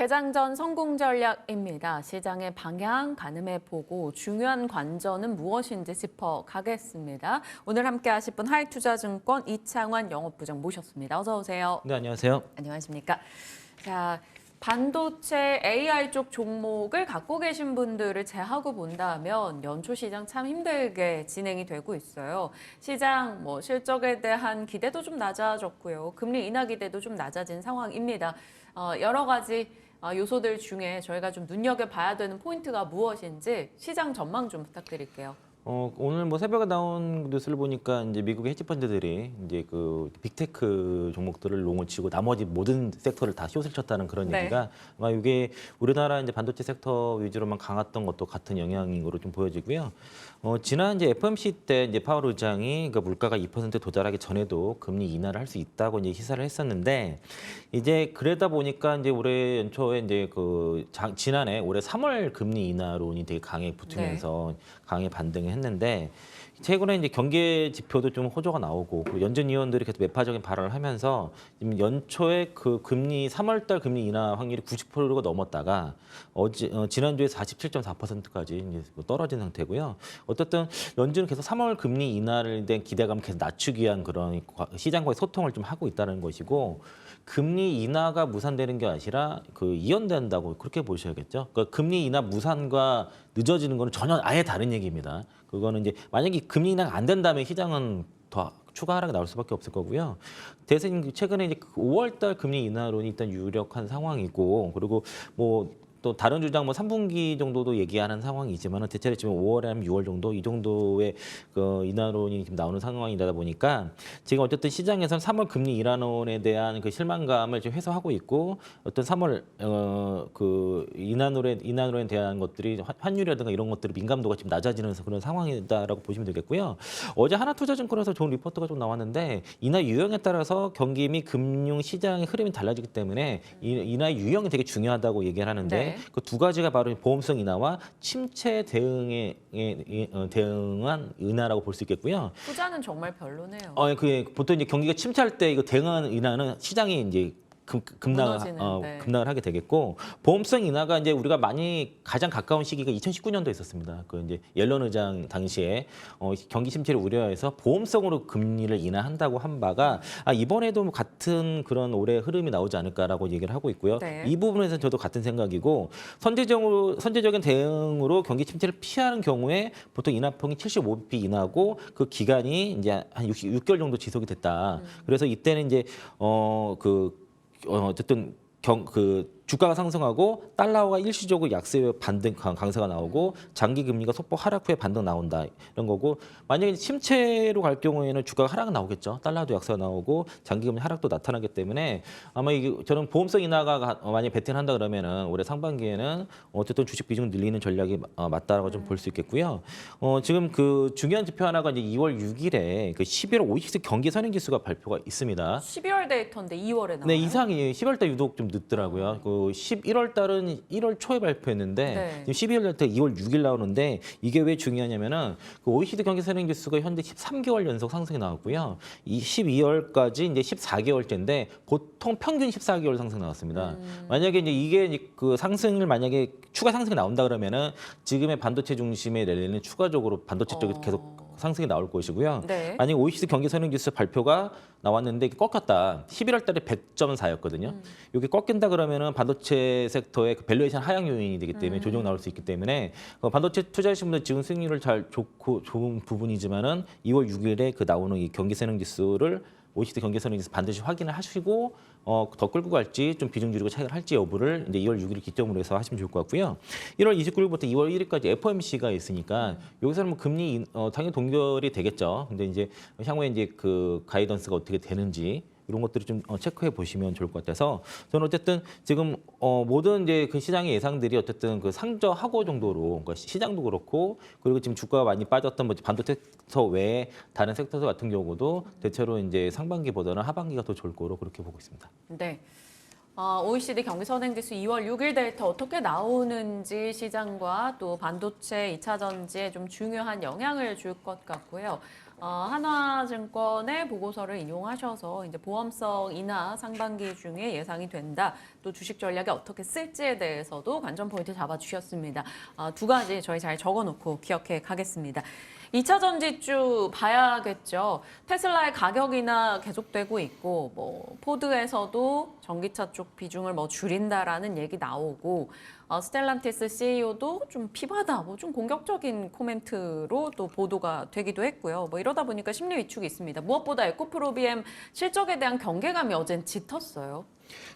개장전 성공 전략입니다. 시장의 방향 가늠해보고 중요한 관전은 무엇인지 짚어가겠습니다. 오늘 함께 하실 분 하이투자증권 이창환 영업부장 모셨습니다. 어서 오세요. 네, 안녕하세요. 안녕하십니까. 자, 반도체 AI 쪽 종목을 갖고 계신 분들을 제하고 본다면 연초 시장 참 힘들게 진행이 되고 있어요. 시장 실적에 대한 기대도 좀 낮아졌고요. 금리 인하 기대도 좀 낮아진 상황입니다. 여러 가지 요소들 중에 저희가 좀 눈여겨봐야 되는 포인트가 무엇인지 시장 전망 좀 부탁드릴게요. 오늘 새벽에 나온 뉴스를 보니까 이제 미국의 헤지 펀드들이 이제 그 빅테크 종목들을 롱을 치고 나머지 모든 섹터를 다 숏을 쳤다는 그런 네. 얘기가 아마 이게 우리나라 이제 반도체 섹터 위주로만 강했던 것도 같은 영향으로 좀 보여지고요. 지난 이제 FOMC 때 이제 파월 의장이 그 물가가 2% 도달하기 전에도 금리 인하를 할 수 있다고 이제 시사를 했었는데 이제 그러다 보니까 이제 올해 연초에 이제 지난해 올해 3월 금리 인하론이 되게 강하게 붙으면서 강하게 반등을 했는데 최근에 이제 경기 지표도 좀 호조가 나오고 연준 위원들이 계속 매파적인 발언을 하면서 지금 연초에 그 금리 3월달 금리 인하 확률이 90%가 넘었다가 지난주에 47.4%까지 이제 떨어진 상태고요. 어쨌든 연준은 계속 3월 금리 인하를 대한 기대감을 계속 낮추기 위한 그런 시장과의 소통을 좀 하고 있다는 것이고. 금리 인하가 무산되는 게 아니라 이연된다고 그렇게 보셔야겠죠. 그러니까 금리 인하 무산과 늦어지는 거는 전혀 아예 다른 얘기입니다. 그거는 이제 만약에 금리 인하가 안 된다면 시장은 더 추가 하락이 나올 수밖에 없을 거고요. 대신 최근에 이제 5월달 금리 인하론이 일단 유력한 상황이고 그리고 또 다른 주장 3분기 정도도 얘기하는 상황이지만 대체로 지금 5월에 한 6월 정도 이 정도의 그 인하론이 지금 나오는 상황이다 보니까 지금 어쨌든 시장에서는 3월 금리 인하론에 대한 그 실망감을 좀 해소하고 있고 어떤 3월 인하론에 대한 것들이 환율이라든가 이런 것들이 민감도가 지금 낮아지는 그런 상황이다라고 보시면 되겠고요. 어제 하나투자증권에서 좋은 리포트가 좀 나왔는데 인하 유형에 따라서 경기 및 금융 시장의 흐름이 달라지기 때문에 인하 유형이 되게 중요하다고 얘기를 하는데. 네. 그 두 가지가 바로 보험성 인하와 침체 대응한 인하라고 볼 수 있겠고요. 투자는 정말 별로네요. 보통 이제 경기가 침체할 때 이거 대응하는 인하는 시장이 이제 급락을 하게 되겠고 보험성 인하가 이제 우리가 많이 가장 가까운 시기가 2019년도에 있었습니다. 그 이제 옐런 의장 당시에 경기 침체를 우려해서 보험성으로 금리를 인하한다고 한 바가 이번에도 같은 그런 올해 흐름이 나오지 않을까라고 얘기를 하고 있고요. 네. 이 부분에서 저도 같은 생각이고 선제적인 대응으로 경기 침체를 피하는 경우에 보통 인하폭이 75bp 인하고 그 기간이 이제 한 6개월 정도 지속이 됐다. 그래서 이때는 이제 어쨌든 주가가 상승하고 달러가 일시적으로 약세 반등 강세가 나오고 장기 금리가 소폭 하락 후에 반등 나온다 이런 거고 만약에 침체로 갈 경우에는 주가가 하락 나오겠죠. 달러도 약세가 나오고 장기 금리 하락도 나타나기 때문에 아마 이게 저는 보험성 인하가 만약 베팅한다 그러면은 올해 상반기에는 어쨌든 주식 비중 늘리는 전략이 맞다라고 좀 볼 수 있겠고요. 지금 그 중요한 지표 하나가 이제 2월 6일에 그 11월 OECD 경기 선행 지수가 발표가 있습니다. 12월 데이터인데 2월에 나와요? 네, 이상이 10월 달 유독 좀 늦더라고요. 11월 달은 1월 초에 발표했는데 지금 12월 달 2월 6일 나오는데 이게 왜 중요하냐면은 OECD 경기 선행 지수가 현재 13개월 연속 상승이 나왔고요. 이 12월까지 이제 14개월째인데 보통 평균 14개월 상승 나왔습니다. 만약에 이게 그 상승을 만약에 추가 상승이 나온다 그러면은 지금의 반도체 중심의 랠리는 추가적으로 반도체 쪽에 계속 상승이 나올 것이고요. 네. 만약 OECD 경기 선행 지수 발표가 나왔는데 꺾였다. 11월 달에 100.4였거든요. 이게 꺾인다 그러면은 반도체 섹터의 밸류에이션 하향 요인이 되기 때문에 조정 나올 수 있기 때문에 반도체 투자하신 분들 지금 수익률을 좋은 부분이지만은 2월 6일에 그 나오는 이 경기 선행 지수를 OECD 경기 선행 지수 반드시 확인을 하시고 더 끌고 갈지 좀 비중 줄이고 차익을 할지 여부를 이제 2월 6일 기점으로 해서 하시면 좋을 것 같고요. 1월 29일부터 2월 1일까지 FOMC가 있으니까 여기서는 금리 당연히 동결이 되겠죠. 근데 이제 향후에 이제 그 가이던스가 어떻게 되는지 이런 것들을 좀 체크해 보시면 좋을 것 같아서 저는 어쨌든 지금 모든 이제 그 시장의 예상들이 어쨌든 그 상저하고 정도로 그러니까 시장도 그렇고 그리고 지금 주가가 많이 빠졌던 반도체 섹터 외에 다른 섹터 같은 경우도 대체로 이제 상반기보다는 하반기가 더 좋을 거로 그렇게 보고 있습니다. 네. OECD 경기선행지수 2월 6일 데이터 어떻게 나오는지 시장과 또 반도체, 2차 전지에 좀 중요한 영향을 줄 것 같고요. 한화증권의 보고서를 인용하셔서 이제 보험성 인하 상반기 중에 예상이 된다. 또 주식 전략에 어떻게 쓸지에 대해서도 관전 포인트 잡아주셨습니다. 두 가지 저희 잘 적어놓고 기억해 가겠습니다. 2차 전지주 봐야겠죠. 테슬라의 가격 인하 계속되고 있고, 뭐 포드에서도 전기차 쪽 비중을 뭐 줄인다라는 얘기 나오고, 스텔란티스 CEO도 좀 피바다, 뭐 좀 공격적인 코멘트로 또 보도가 되기도 했고요. 뭐 이러다 보니까 심리 위축이 있습니다. 무엇보다 에코프로비엠 실적에 대한 경계감이 어젠 짙었어요.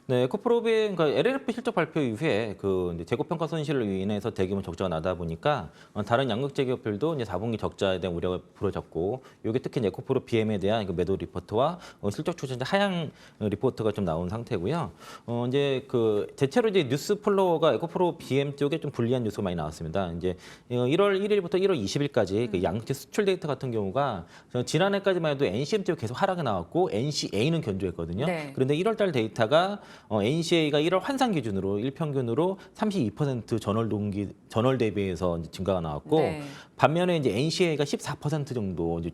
네, 에코프로비엠, 그러니까 LLF 실적 발표 이후에 그 이제 재고평가 손실로 인해서 대규모 적자가 나다 보니까 다른 양극재 기업들도 이제 4분기 적자에 대한 우려가 불어졌고, 이게 특히 이제 에코프로비엠에 대한 그 매도 리포트와 실적 추진 하향 리포트가 좀 나온 상태고요. 이제 그 대체로 이제 뉴스 플로어가 에코프로비엠 쪽에 좀 불리한 뉴스가 많이 나왔습니다. 이제 1월 1일부터 1월 20일까지 그 양극재 수출 데이터 같은 경우가 지난해까지만 해도 NCM 쪽에 계속 하락이 나왔고 NCA는 견조했거든요. 네. 그런데 1월 달 데이터가 NCA가 1월 환산 기준으로 일평균으로 32% 전월 대비해서 이제 증가가 나왔고, 네. 반면에 이제 NCA가 14% 정도 이제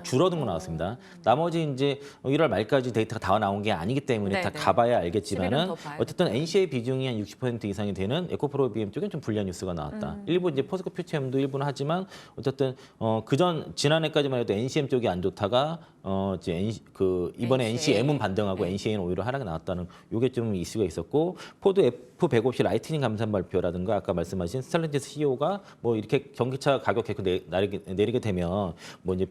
줄어든 거 나왔습니다. 나머지 이제 1월 말까지 데이터가 다 나온 게 아니기 때문에 다 네네. 가봐야 11은 알겠지만은 더 봐야 어쨌든 NCA 비중이 한 60% 이상이 되는 에코프로비엠 쪽엔 좀 불리한 뉴스가 나왔다. 일부 이제 포스코 퓨처엠도 일부는 하지만 어쨌든 그전 지난해까지만 해도 NCM 쪽이 안 좋다가 이제 이번에 NCA. NCM은 반등하고 네. NCA는 오히려 하락이 나왔다는 요게 좀 이슈가 있었고, 포드 F150 라이트닝 감산 발표라든가 아까 말씀하신 스텔란티스 CEO가 뭐 이렇게 전기차 가격 계속 내리게 되면 뭐 이제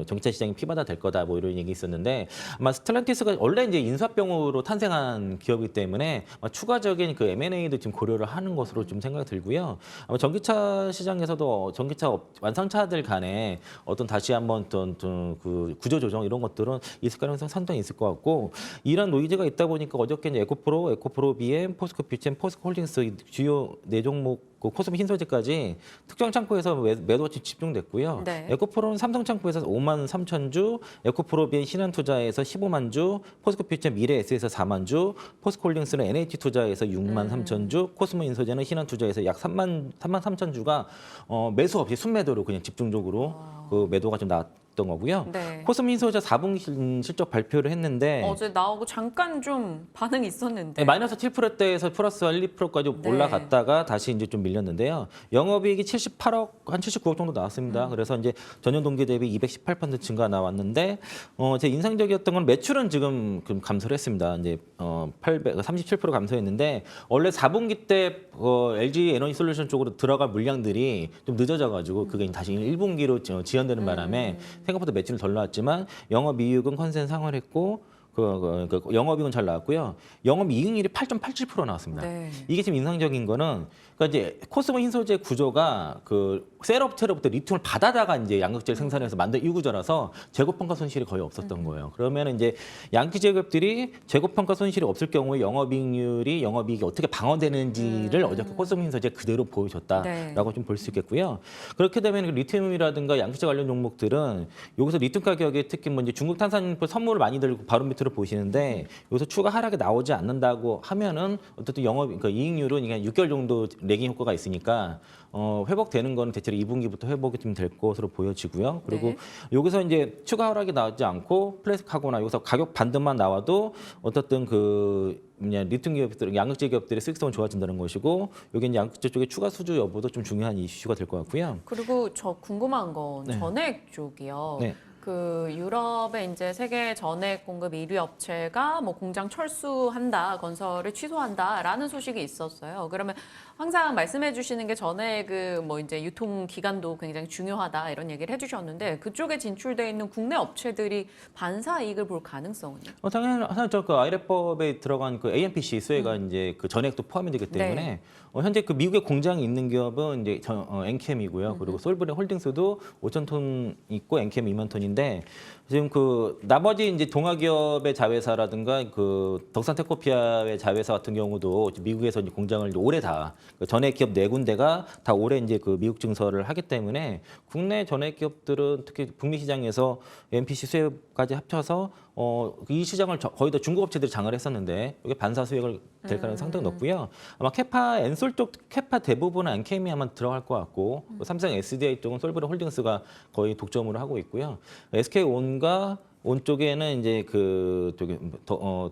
전기차 시장이 피바다 될 거다 뭐 이런 얘기 있었는데, 아마 스텔란티스가 원래 이제 인수합병으로 탄생한 기업이기 때문에 추가적인 그 M&A도 지금 고려를 하는 것으로 좀 생각이 들고요. 아마 전기차 시장에서도 전기차 완성차들 간에 어떤 다시 한번 그 구조 조정 이런 것들은 있을 가능성 상당히 있을 것 같고, 이런 노이즈가 있다 보니까 어저께 이제 에코프로 BM, 포스코 퓨처엠, 포스코 홀딩스 주요 네 종목 그 코스모 흰소재까지 특정 창구에서 매도가 집중됐고요. 네. 에코프로는 삼성 창구에서 5만 3천 주, 에코프로 BM 신한투자에서 15만 주, 포스코 퓨처엠 미래에스에서 4만 주, 포스코 홀딩스는 NH투자에서 6만 3천 주, 코스모 인소재는 신한투자에서 약 3만 3천 주가 매수 없이 순매도로 그냥 집중적으로 그 매도가 좀 나왔던 거고요. 네. 코스모 인소재 4분기 실적 발표를 했는데 어제 나오고 잠깐 좀 반응이 있었는데. 네, 마이너스 7%대에서 플러스 1~2%까지 네. 올라갔다가 다시 이제 좀 밀렸는데요. 영업이익이 78억, 한 79억 정도 나왔습니다. 그래서 이제 전년 동기 대비 218% 증가 나왔는데, 제 인상적이었던 건 매출은 지금 감소를 했습니다. 이제 37% 감소했는데, 원래 4분기 때 LG 에너지 솔루션 쪽으로 들어갈 물량들이 좀 늦어져가지고 그게 다시 1분기로 지연되는 바람에 생각보다 매출은 덜 나왔지만 영업이익은 컨센 상회를 했고, 그 영업이익은 잘 나왔고요. 영업이익률이 8.87% 나왔습니다. 네. 이게 지금 인상적인 거는, 그러니까 이제 코스모 흰소재 구조가 그 셀업체로부터 리튬을 받아다가 이제 양극재를 생산해서 만든 이 구조라서 재고평가 손실이 거의 없었던 거예요. 그러면 이제 양극재 기업들이 재고평가 손실이 없을 경우에 영업이익이 어떻게 방어되는지를 어저께 코스모 흰소재 그대로 보여줬다라고 좀 볼 수 있겠고요. 그렇게 되면 그 리튬이라든가 양극재 관련 종목들은 여기서 리튬 가격이 특히 뭐 이제 중국 탄산물 선물을 많이 들고 바로 밑으로 보시는데, 여기서 추가 하락이 나오지 않는다고 하면은 어쨌든 그러니까 이익률은 그냥 6개월 정도 레깅 효과가 있으니까 회복되는 거는 대체로 2분기부터 회복이 좀 될 것으로 보여지고요. 그리고 네. 여기서 이제 추가 하락이 나오지 않고 플래스하거나 여기서 가격 반등만 나와도 어떻든 리튬 기업들, 양극재 기업들의 수익성은 좋아진다는 것이고, 여기 이제 양극재 쪽의 추가 수주 여부도 좀 중요한 이슈가 될 것 같고요. 그리고 저 궁금한 건 네. 전액 쪽이요. 네. 그 유럽의 이제 세계 전액 공급 1위 업체가 뭐 공장 철수한다, 건설을 취소한다라는 소식이 있었어요. 그러면 항상 말씀해 주시는 게 전에 그 뭐 이제 유통 기간도 굉장히 중요하다 이런 얘기를 해주셨는데, 그쪽에 진출돼 있는 국내 업체들이 반사 이익을 볼 가능성은요? 당연히 그 아이레법에 들어간 그 AMPC 수혜가 이제 그 전액도 포함이 되기 때문에 네. 현재 그 미국에 공장이 있는 기업은 이제 엔캠이고요. 그리고 솔브레 홀딩스도 5천 톤 있고 엔캠 2만 톤인데, 지금 그 나머지 이제 동아 기업의 자회사라든가 그 덕산테코피아의 자회사 같은 경우도 미국에서 이제 공장을 이제 올해 그 전액 기업 4군데가 다 올해 이제 그 미국 증설을 하기 때문에 국내 전액 기업들은 특히 북미 시장에서 NPC 수혜까지 합쳐서 이 시장을 거의 다 중국 업체들이 장을 했었는데 이게 반사 수익을 될 가능성이 상당히 높고요. 아마 캐파 엔솔 쪽 캐파 대부분은 엔케미 아마 들어갈 것 같고 삼성 SDI 쪽은 솔브레 홀딩스가 거의 독점으로 하고 있고요. SK온과 온 쪽에는 이제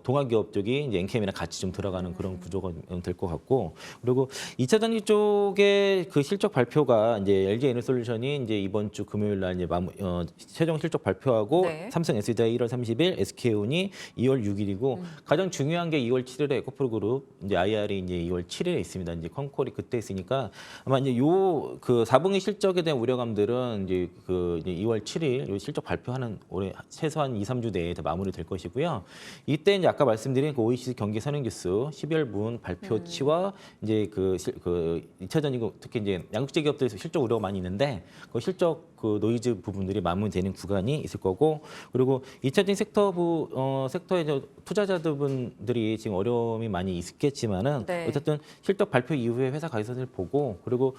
동아 기업 쪽이 이제 엔캠이랑 같이 좀 들어가는 그런 구조가 될 것 같고, 그리고 2차 전지 쪽의 그 실적 발표가 이제 LG 에너솔루션이 이제 이번 주 금요일 날 이제 최종 실적 발표하고 네. 삼성 SDI 1월 30일, SK온이 2월 6일이고 가장 중요한 게 2월 7일에 에코프로 그룹 이제 IR이 이제 2월 7일에 있습니다. 이제 컨콜이 그때 있으니까 아마 이제 요 그 4분기 실적에 대한 우려감들은 이제 이제 2월 7일 요 실적 발표하는 올해 최소한 2, 3주 내에 다 마무리될 것이고요. 이때 이제 아까 말씀드린 그 OECD 경기 선행지수 12월분 발표치와 이제 그 2차 전지 특히 이제 양극재 기업들 실적 우려가 많이 있는데 그 실적 그 노이즈 부분들이 마무리되는 구간이 있을 거고, 그리고 2차 전지 섹터의 투자자분들이 지금 어려움이 많이 있겠지만은 네. 어쨌든 실적 발표 이후에 회사 가이드선을 보고, 그리고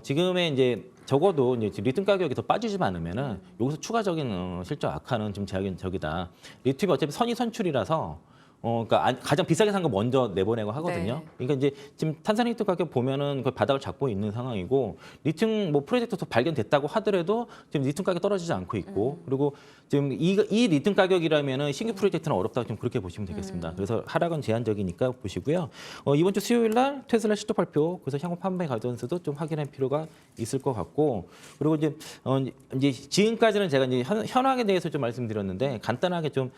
지금의 이제 적어도 이제 리튬 가격이 더 빠지지만 않으면은 여기서 추가적인 실적 악화는 좀 제약적이다. 리튬이 어차피 선의 선출이라서 그러니까 가장 비싸게 산 거 먼저 내보내고 하거든요. 네. 그러니까 이제 지금 탄산리튬 가격 보면은 그 바닥을 잡고 있는 상황이고, 리튬 뭐 프로젝트도 발견됐다고 하더라도 지금 리튬 가격 떨어지지 않고 있고, 그리고 지금 이 리튬 가격이라면은 신규 프로젝트는 어렵다고 좀 그렇게 보시면 되겠습니다. 그래서 하락은 제한적이니까 보시고요. 이번 주 수요일 날 테슬라 실적 발표, 그래서 향후 판매 가이던스도 좀 확인할 필요가 있을 것 같고, 그리고 이제 지금까지는 제가 이제 현황에 대해서 좀 말씀드렸는데 간단하게 좀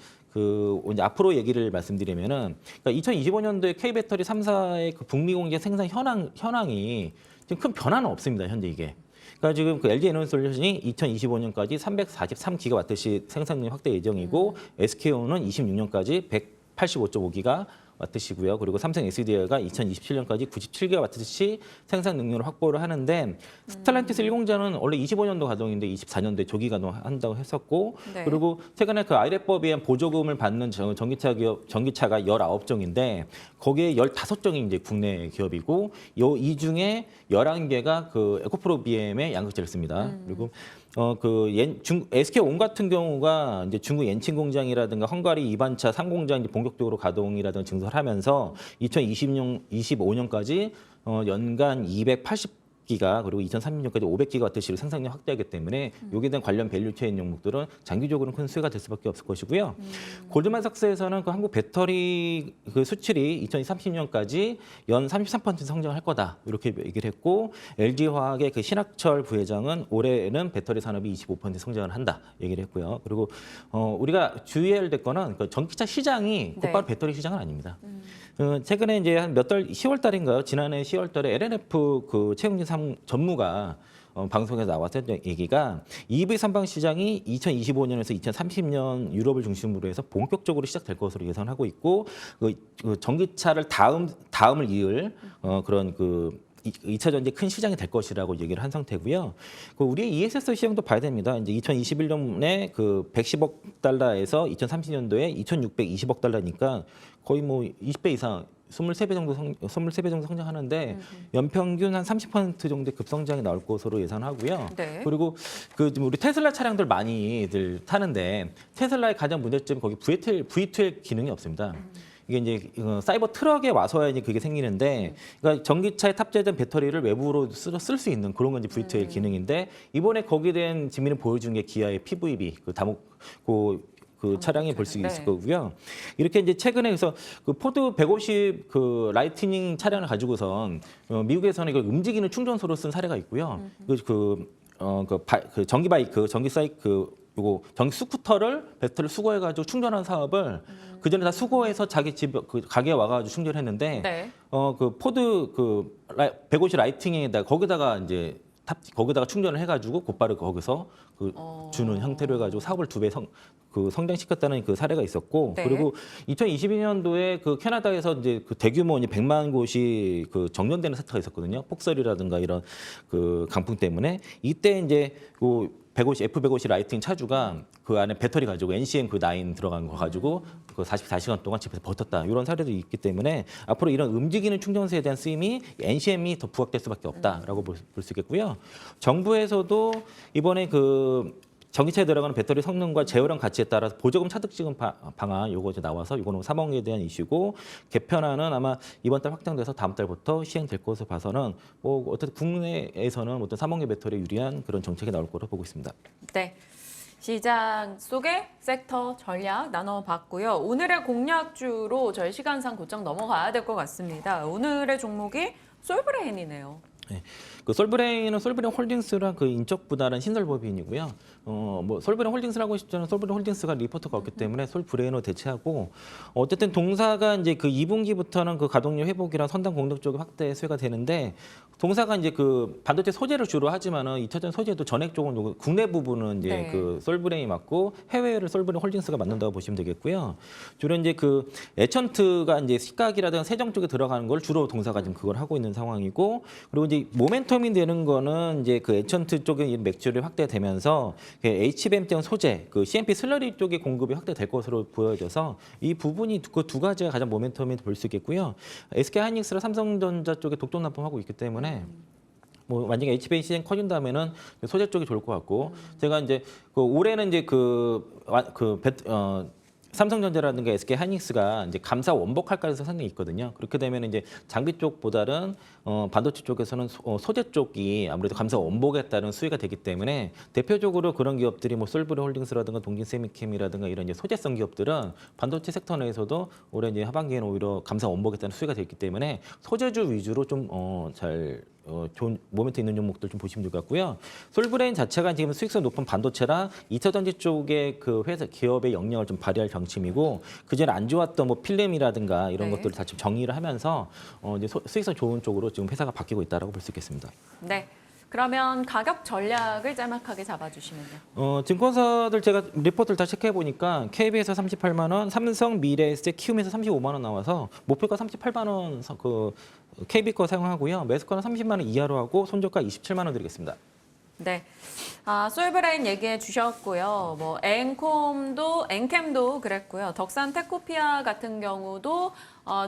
이제 앞으로 얘기를 말씀드리면은, 그러니까 2025년도에 K배터리 3사의 그 북미 공장 생산 현황이 지금 큰 변화는 없습니다. 현재 이게. 그러니까 지금 그 LG 에너솔루션이 2025년까지 343기가와트시 생산량 확대 예정이고, SK온은 26년까지 185.5기가 와트시고요. 그리고 삼성 SDI가 2027년까지 97기가와트시 생산 능력을 확보를 하는데, 스텔란티스 1공장은 원래 25년도 가동인데 24년도에 조기 가동한다고 했었고, 네. 그리고 최근에 그 아이레법에 의한 보조금을 받는 전기차가 19종인데 거기에 15종이 이제 국내 기업이고, 이 중에 11개가 그 에코프로 BM의 양극재를 씁니다. 그리고 SK온 같은 경우가 이제 중국 옌칭 공장이라든가 헝가리 2반차 3공장 이제 본격적으로 가동이라든가 증설하면서 2025년까지 연간 280기가, 그리고 2030년까지 500기가와트시로 생산량 확대하기 때문에 여기에 대한 관련 밸류체인 종목들은 장기적으로는 큰 수혜가 될 수밖에 없을 것이고요. 골드만삭스에서는 그 한국 배터리 그 수출이 2030년까지 연 33% 성장할 거다 이렇게 얘기를 했고, LG화학의 그 신학철 부회장은 올해는 배터리 산업이 25% 성장을 한다 얘기를 했고요. 그리고 우리가 주의해야 될 거는 그 전기차 시장이 곧바로 배터리 시장은 아닙니다. 최근에 이제 한 몇 달, 10월 달인가요? 지난해 10월 달에 LNF 그 채용진 전무가 방송에서 나왔던 얘기가 EV 선박 시장이 2025년에서 2030년 유럽을 중심으로 해서 본격적으로 시작될 것으로 예상하고 있고, 그 전기차를 다음을 이을 그런 2차 전지 큰 시장이 될 것이라고 얘기를 한 상태고요. 우리의 ESS 시장도 봐야 됩니다. 이제 2021년에 그 110억 달러에서 2030년도에 2,620억 달러니까 거의 뭐 20배 이상 23배 정도 성장하는데 연평균 한 30% 정도의 급성장이 나올 것으로 예상하고요. 네. 그리고 지금 우리 테슬라 차량들 많이들 타는데 테슬라의 가장 문제점이 거기 V2L 기능이 없습니다. 이게 이제 사이버 트럭에 와서야 이제 그게 생기는데, 그러니까 전기차에 탑재된 배터리를 외부로 쓸 수 있는 그런 건 이제 V2L 기능인데, 이번에 거기에 대한 지민을 보여준 게 기아의 PVB 그 차량에 볼 수 있을 거고요. 이렇게 이제 최근에 그래서 그 포드 150 그 라이트닝 차량을 가지고선 미국에서는 이걸 움직이는 충전소로 쓴 사례가 있고요. 전기 스쿠터를 배터리를 수거해가지고 충전하는 사업을 그 전에 다 수거해서 자기 집 그 가게에 와가지고 충전했는데, 네. 그 포드 150 라이팅에다 거기다가 충전을 해가지고 곧바로 거기서 주는 형태로 해가지고 사업을 2배 성장시켰다는 그 사례가 있었고, 네. 그리고 2022년도에 그 캐나다에서 이제 그 대규모 이제 100만 곳이 그 정전되는 사태가 있었거든요. 폭설이라든가 이런 그 강풍 때문에. 이때 이제 F150 라이팅 차주가 그 안에 배터리 가지고 NCM 그 9 들어간 거 가지고 그 44시간 동안 집에서 버텼다. 이런 사례도 있기 때문에 앞으로 이런 움직이는 충전소에 대한 쓰임이 NCM이 더 부각될 수밖에 없다라고 볼 수 있겠고요. 정부에서도 이번에 전기차에 들어가는 배터리 성능과 제어량 가치에 따라서 보조금 차등 지급 방안 요거 이제 나와서 이거는 3억에 대한 이슈고 개편안은 아마 이번 달 확정돼서 다음 달부터 시행될 것으로 봐서는 뭐 어쨌든 국내에서는 어떤 3억의 배터리에 유리한 그런 정책이 나올 거로 보고 있습니다. 네. 시장 속의 섹터 전략 나눠봤고요. 오늘의 공략주로 저희 시간상 곧장 넘어가야 될 것 같습니다. 오늘의 종목이 솔브레인이네요. 네. 그 솔브레인은 솔브레인 홀딩스랑 그 인적 부담은 신설법인이고요. 뭐 솔브레인 홀딩스라고 싶지만 솔브레인 홀딩스가 리포트가 없기 때문에 솔브레인으로 대체하고 어쨌든 동사가 이제 그 2분기부터는 그 가동률 회복이랑 선단 공급 쪽이 확대 수혜가 되는데 동사가 이제 그 반도체 소재를 주로 하지만은 2차전 소재도 전액 쪽은 국내 부분은 이제 네. 그 솔브레인이 맞고 해외를 솔브레인 홀딩스가 맞는다고 보시면 되겠고요. 주로 이제 그 에천트가 이제 식각이라든가 세정 쪽에 들어가는 걸 주로 동사가 지금 그걸 하고 있는 상황이고 그리고 이제 모멘텀이 되는 거는 이제 그 에천트 쪽의 매출이 확대되면서 HBM 소재, 그 CMP 슬러리 쪽의 공급이 확대될 것으로 보여져서 이 부분이 그 두 가지가 가장 모멘텀이 볼 수 있겠고요. SK 하이닉스랑 삼성전자 쪽에 독점 납품하고 있기 때문에 뭐 만약에 HBM 시장 커진다면은 소재 쪽이 좋을 것 같고 제가 이제 그 올해는 이제 삼성전자라든가 SK 하이닉스가 이제 감사 원복할 가능성이 상당히 있거든요. 그렇게 되면 이제 장비 쪽보다는 반도체 쪽에서는 소재 쪽이 아무래도 감사 원복에 따른 수혜가 되기 때문에 대표적으로 그런 기업들이 뭐 솔브레 홀딩스라든가 동진세미캠이라든가 이런 이제 소재성 기업들은 반도체 섹터 내에서도 올해 이제 하반기에는 오히려 감사 원복에 따른 수혜가 되기 때문에 소재주 위주로 좀 좋은 모멘트 있는 종목들 좀 보시면 될 것 같고요. 솔브레인 자체가 지금 수익성 높은 반도체랑 2차 전지 쪽의 그 회사 기업의 역량을 좀 발휘할 방침이고 그전에 안 좋았던 뭐 필름이라든가 이런 네. 것들을 다 지금 정리를 하면서 이제 수익성 좋은 쪽으로 지금 회사가 바뀌고 있다라고 볼 수 있겠습니다. 네. 그러면 가격 전략을 짤막하게 잡아주시면요. 증권사들 제가 리포트를 다 체크해 보니까 KB에서 38만 원, 삼성, 미래에셋, 키움에서 35만 원 나와서 목표가 38만 원 그 KB 거 사용하고요. 매수가는 30만 원 이하로 하고 손절가 27만 원 드리겠습니다. 네. 솔브레인 얘기해 주셨고요. 뭐 엔캠도 그랬고요. 덕산 테코피아 같은 경우도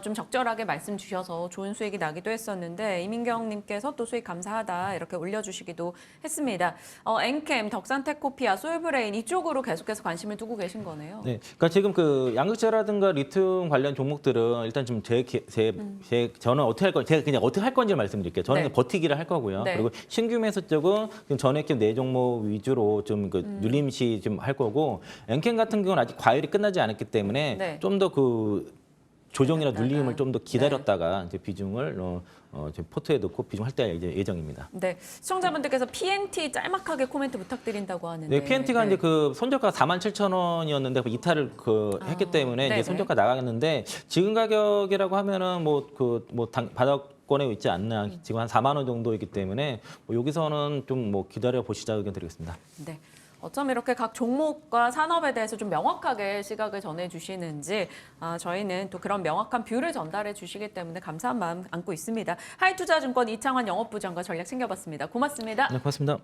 좀 적절하게 말씀 주셔서 좋은 수익이 나기도 했었는데 이민경님께서 또 수익 감사하다 이렇게 올려주시기도 했습니다. 엔캠, 덕산 테코피아, 솔브레인 이쪽으로 계속해서 관심을 두고 계신 거네요. 네, 그러니까 지금 그 양극재라든가 리튬 관련 종목들은 일단 좀 저는 어떻게 할 제가 그냥 어떻게 할 건지 말씀드릴게요. 저는 네. 버티기를 할 거고요. 네. 그리고 신규 매수 쪽은 지금 전액 네 종목 위주로 좀 그 눌림시 좀 할 거고 엔캠 같은 경우는 아직 과열이 끝나지 않았기 때문에 네. 좀 더 그 조정이나 기다렸다가. 눌림을 좀 더 기다렸다가 이제 비중을 지금 포트에 넣고 비중 할때 예정입니다. 네. 시청자분들께서 PNT 짤막하게 코멘트 부탁드린다고 하는데. 네, PNT가 이제 그 손절가 47,000원이었는데 이탈을 했기 때문에 네네. 이제 손절가 나가겠는데 지금 가격이라고 하면은 바닥권에 있지 않나 지금 한 4만 원 정도이기 때문에 뭐 여기서는 좀 뭐 기다려 보시자 의견 드리겠습니다. 네. 어쩜 이렇게 각 종목과 산업에 대해서 좀 명확하게 시각을 전해주시는지 저희는 또 그런 명확한 뷰를 전달해 주시기 때문에 감사한 마음 안고 있습니다. 하이투자증권 이창환 영업부장과 전략 챙겨봤습니다. 고맙습니다. 네, 고맙습니다.